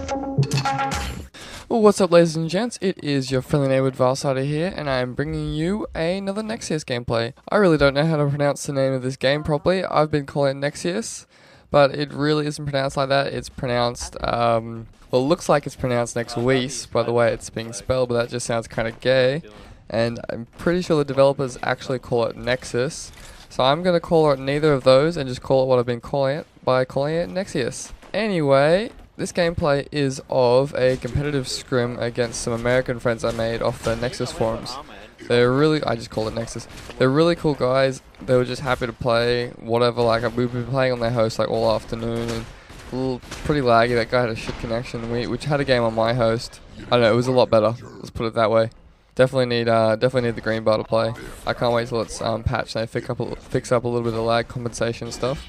Well, what's up, ladies and gents? It is your friendly neighborhood Vilesyder here, and I am bringing you another Nexuiz gameplay. I really don't know how to pronounce the name of this game properly. I've been calling it Nexuiz, but it really isn't pronounced like that. It's pronounced, well, it looks like it's pronounced Nexuiz by the way it's being spelled, but that just sounds kind of gay. And I'm pretty sure the developers actually call it Nexus. So I'm going to call it neither of those and just call it what I've been calling it by calling it Nexuiz. Anyway, this gameplay is of a competitive scrim against some American friends I made off the Nexus forums. They're really, I just call it Nexus. They're really cool guys. They were just happy to play whatever, like we've been playing on their host like all afternoon and a little pretty laggy. That guy had a shit connection. We had a game on my host. I don't know, it was a lot better. Let's put it that way. Definitely need the green bar to play. I can't wait till it's patched and they fix up a little bit of lag compensation stuff.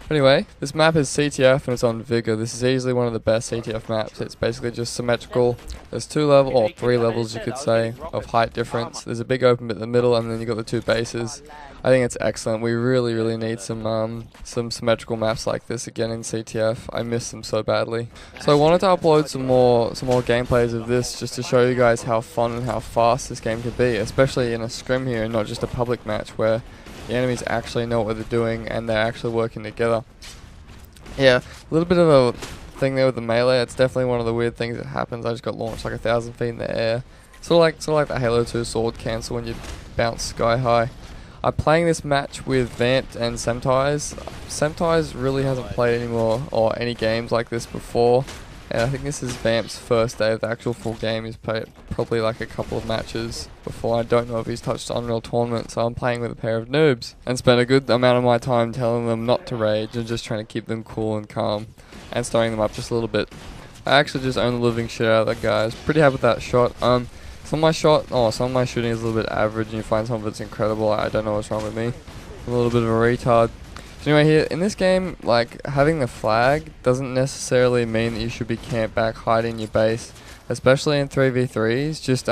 But anyway, this map is CTF and it's on Vigor. This is easily one of the best CTF maps. It's basically just symmetrical. There's 3 levels you could say of height difference. There's a big open bit in the middle and then you got the 2 bases. I think it's excellent. We really need some symmetrical maps like this again in CTF. I miss them so badly. So I wanted to upload some more gameplays of this just to show you guys how fun and how fast this game can be, especially in a scrim here and not just a public match where the enemies actually know what they're doing and they're actually working together. Yeah, a little bit of a thing there with the melee. It's definitely one of the weird things that happens. I just got launched like 1,000 feet in the air. Sort of like the Halo 2 sword cancel when you bounce sky high. I'm playing this match with Vamped and Semtize. Semtize really hasn't played any games like this before, and I think this is Vamp's first day of the actual full game. He's played probably like a couple of matches before. I don't know if he's touched Unreal Tournament, so I'm playing with a pair of noobs and spent a good amount of my time telling them not to rage and just trying to keep them cool and calm and starting them up just a little bit. I actually just own the living shit out of that guy. I was pretty happy with that shot. Some of my shooting is a little bit average, and you find some of it's incredible. I don't know what's wrong with me. I'm a little bit of a retard. So anyway, here in this game, like having the flag doesn't necessarily mean that you should be camped back hiding your base, especially in 3v3s. Just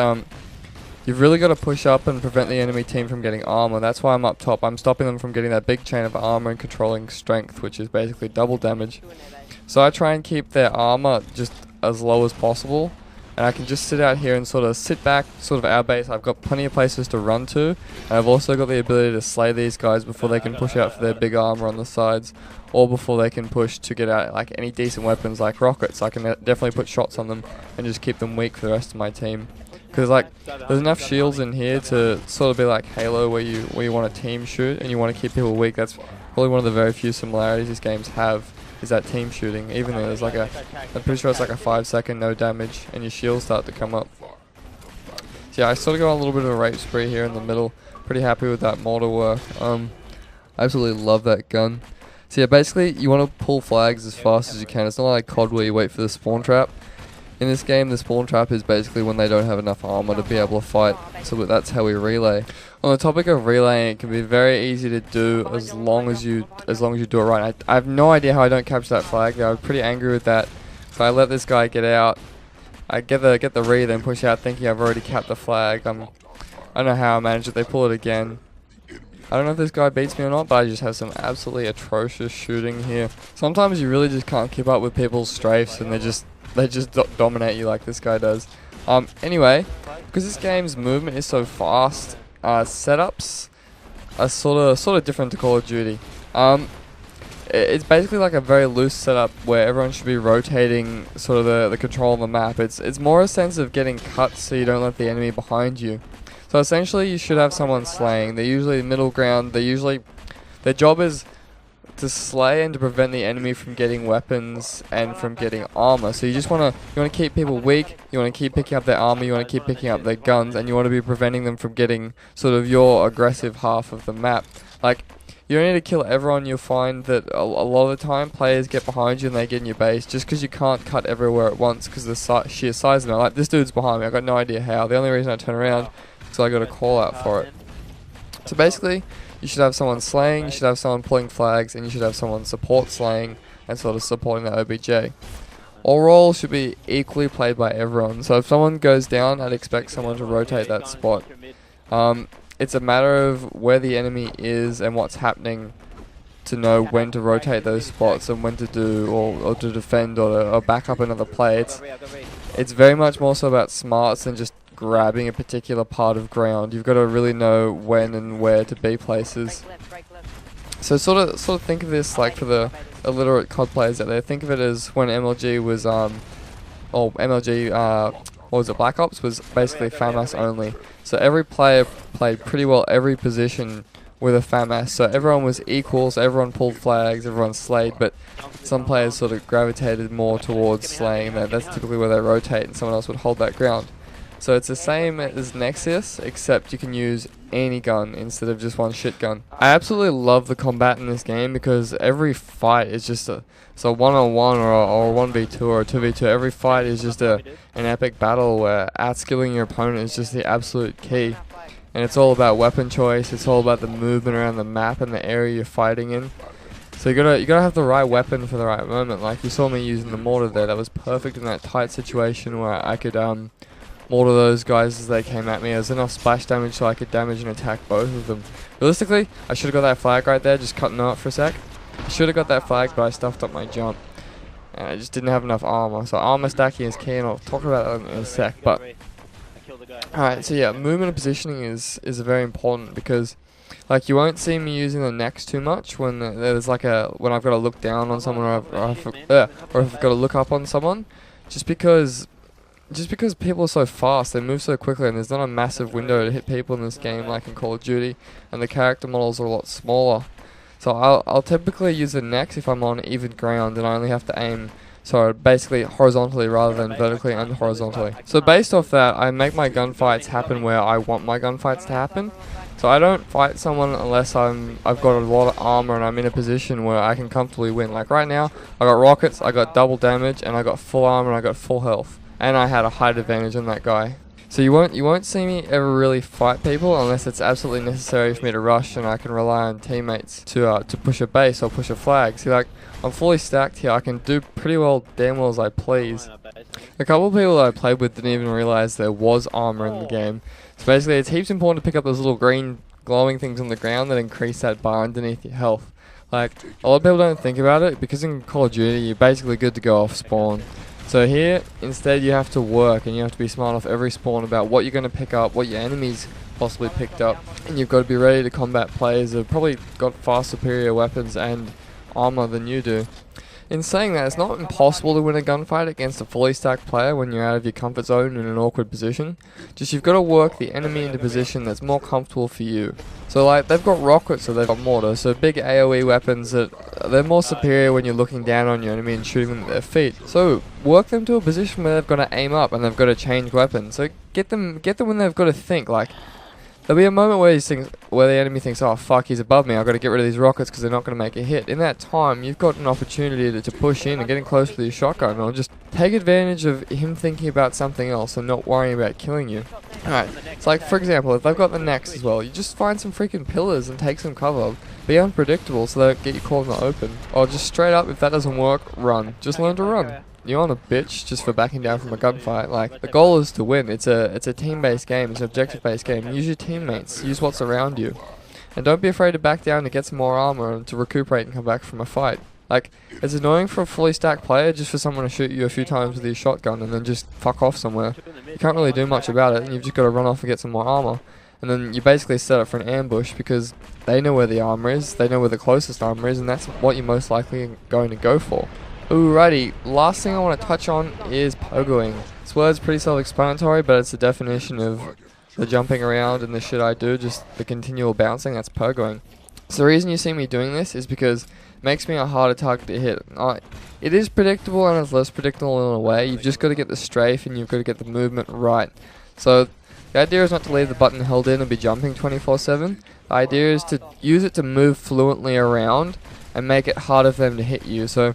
you've really got to push up and prevent the enemy team from getting armor. That's why I'm up top. I'm stopping them from getting that big chain of armor and controlling strength, which is basically double damage. So I try and keep their armor just as low as possible. And I can just sit out here and sort of sit back, sort of our base. I've got plenty of places to run to. And I've also got the ability to slay these guys before they can push out for their big armor on the sides. Or before they can push to get out like any decent weapons like rockets. I can definitely put shots on them and just keep them weak for the rest of my team. Because like, there's enough shields in here to sort of be like Halo where you want to team shoot and you want to keep people weak. That's probably one of the very few similarities these games have. Is that team shooting, even though there's like I'm pretty sure it's like a 5-second no damage and your shields start to come up. So yeah, I sort of got a little bit of a rape spree here in the middle. Pretty happy with that mortar work. I absolutely love that gun. So yeah, basically you want to pull flags as fast as you can. It's not like COD where you wait for the spawn trap. In this game, the spawn trap is basically when they don't have enough armor to be able to fight. So that's how we relay. On the topic of relaying, it can be very easy to do as long as you do it right. I have no idea how I don't capture that flag there. I'm pretty angry with that. If I let this guy get out, I get the re, then push out thinking I've already capped the flag. I don't know how I managed it. They pull it again. I don't know if this guy beats me or not, but I just have some absolutely atrocious shooting here. Sometimes you really just can't keep up with people's strafes and they just dominate you like this guy does. Anyway, because this game's movement is so fast, setups are sort of different to Call of Duty. It's basically like a very loose setup where everyone should be rotating sort of the control of the map. It's more a sense of getting cuts so you don't let the enemy behind you. So essentially you should have someone slaying. They're usually middle ground. Their job is to slay and to prevent the enemy from getting weapons and from getting armor. So you want to keep people weak, you want to keep picking up their armor, you want to keep picking up their guns, and you want to be preventing them from getting sort of your aggressive half of the map. Like, you don't need to kill everyone. You'll find that a lot of the time players get behind you and they get in your base just because you can't cut everywhere at once because of the sheer size of them. Like, this dude's behind me, I got no idea how. The only reason I turn around is because I got a call out for it. So basically, you should have someone slaying, you should have someone pulling flags, and you should have someone support slaying and sort of supporting that OBJ. All roles should be equally played by everyone. So if someone goes down, I'd expect someone to rotate that spot. It's a matter of where the enemy is and what's happening to know when to rotate those spots and when to do or to defend or back up another play. It's very much more so about smarts than just grabbing a particular part of ground. You've got to really know when and where to be places. So sort of think of this like for the illiterate COD players out there. Think of it as when MLG was what was it, Black Ops was basically FAMAS only. So every player played pretty well every position with a FAMAS. So everyone was equals, everyone pulled flags, everyone slayed, but some players sort of gravitated more towards slaying. That's typically where they rotate and someone else would hold that ground. So it's the same as Nexuiz, except you can use any gun instead of just one shit gun. I absolutely love the combat in this game because every fight is just a one-on-one or a 1v2 or a 2v2. Every fight is just an epic battle where outskilling your opponent is just the absolute key. And it's all about weapon choice, it's all about the movement around the map and the area you're fighting in. So you gotta have the right weapon for the right moment. Like you saw me using the mortar there, that was perfect in that tight situation where I could mortar those guys as they came at me. There's enough splash damage so I could damage and attack both of them. Realistically, I should have got that flag right there, just cutting out for a sec. I should have got that flag, but I stuffed up my jump. And I just didn't have enough armor. So armor stacking is key, and I'll talk about that in a sec. But alright, so yeah, movement and positioning is very important because like you won't see me using the Nex too much when there's like when I've got to look down on someone or if I've got to look up on someone, just because people are so fast, they move so quickly, and there's not a massive window to hit people in this game like in Call of Duty, and the character models are a lot smaller. So I'll typically use the Nex if I'm on even ground and I only have to aim, so basically horizontally rather than vertically and horizontally. So based off that, I make my gunfights happen where I want my gunfights to happen. So I don't fight someone unless I've got a lot of armor and I'm in a position where I can comfortably win. Like right now, I got rockets, I got double damage, and I got full armor and I got full health. And I had a height advantage on that guy. So you won't see me ever really fight people unless it's absolutely necessary for me to rush and I can rely on teammates to push a base or push a flag. See, like, I'm fully stacked here, I can do pretty damn well as I please. A couple of people that I played with didn't even realize there was armor in the game. So basically it's heaps important to pick up those little green glowing things on the ground that increase that bar underneath your health. Like, a lot of people don't think about it because in Call of Duty you're basically good to go off spawn. So here, instead you have to work and you have to be smart off every spawn about what you're going to pick up, what your enemies possibly picked up, and you've got to be ready to combat players that have probably got far superior weapons and armor than you do. In saying that, it's not impossible to win a gunfight against a fully stacked player when you're out of your comfort zone in an awkward position. Just you've got to work the enemy into a position that's more comfortable for you. So like, they've got rockets, so they've got mortar, so big AoE weapons that they're more superior when you're looking down on your enemy and shooting them at their feet. So work them to a position where they've got to aim up and they've got to change weapons. So get them when they've got to think. Like, there'll be a moment where the enemy thinks, oh fuck, he's above me, I've got to get rid of these rockets because they're not going to make a hit. In that time, you've got an opportunity to push in and get in close with your shotgun, or just take advantage of him thinking about something else and not worrying about killing you. Alright, so like for example, if they've got the Nex as well, you just find some freaking pillars and take some cover. Be unpredictable so they don't get you caught in the open. Or just straight up, if that doesn't work, run. Just learn to run. You're on a bitch just for backing down from a gunfight. Like, the goal is to win. It's a team-based game. It's an objective-based game. Use your teammates. Use what's around you. And don't be afraid to back down to get some more armor and to recuperate and come back from a fight. Like, it's annoying for a fully stacked player just for someone to shoot you a few times with your shotgun and then just fuck off somewhere. You can't really do much about it, and you've just got to run off and get some more armor. And then you basically set up for an ambush because they know where the armor is, they know where the closest armor is, and that's what you're most likely going to go for. Alrighty, last thing I want to touch on is pogoing. This word's pretty self-explanatory, but it's the definition of the jumping around and the shit I do, just the continual bouncing, that's pogoing. So the reason you see me doing this is because it makes me a harder target to hit. It is predictable and it's less predictable in a way. You've just got to get the strafe and you've got to get the movement right. So the idea is not to leave the button held in and be jumping 24/7. The idea is to use it to move fluently around and make it harder for them to hit you. So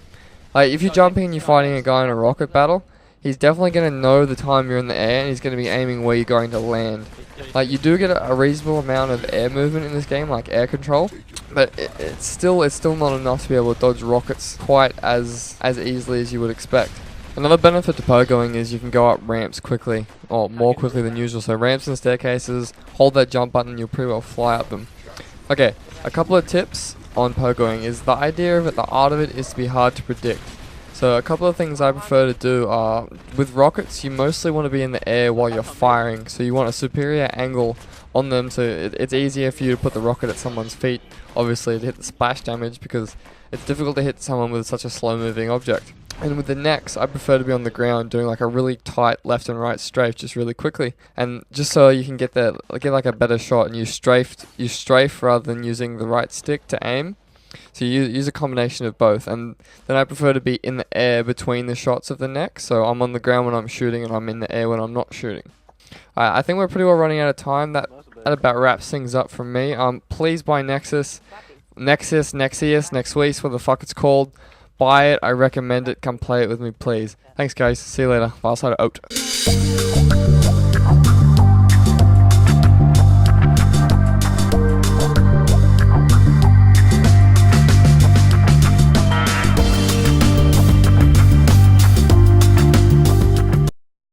like, if you're jumping and you're fighting a guy in a rocket battle, he's definitely going to know the time you're in the air and he's going to be aiming where you're going to land. Like, you do get a reasonable amount of air movement in this game, like air control, but it's still not enough to be able to dodge rockets quite as easily as you would expect. Another benefit to pogoing is you can go up ramps quickly, or more quickly than usual. So ramps and staircases, hold that jump button, you'll pretty well fly up them. Okay, a couple of tips on pogoing is the idea of it, the art of it is to be hard to predict. So a couple of things I prefer to do are, with rockets, you mostly want to be in the air while you're firing, so you want a superior angle on them, so it's easier for you to put the rocket at someone's feet, obviously, to hit the splash damage, because it's difficult to hit someone with such a slow moving object. And with the Nex, I prefer to be on the ground doing like a really tight left and right strafe just really quickly, and just so you can get like a better shot, and you strafe rather than using the right stick to aim. So you use a combination of both, and then I prefer to be in the air between the shots of the Nex, so I'm on the ground when I'm shooting and I'm in the air when I'm not shooting. I think we're pretty well running out of time. That about wraps things up from me. Please buy Nexuiz, Nexuiz, what the fuck it's called. Buy it, I recommend it, come play it with me please. Thanks guys, see you later, Vilesyder out.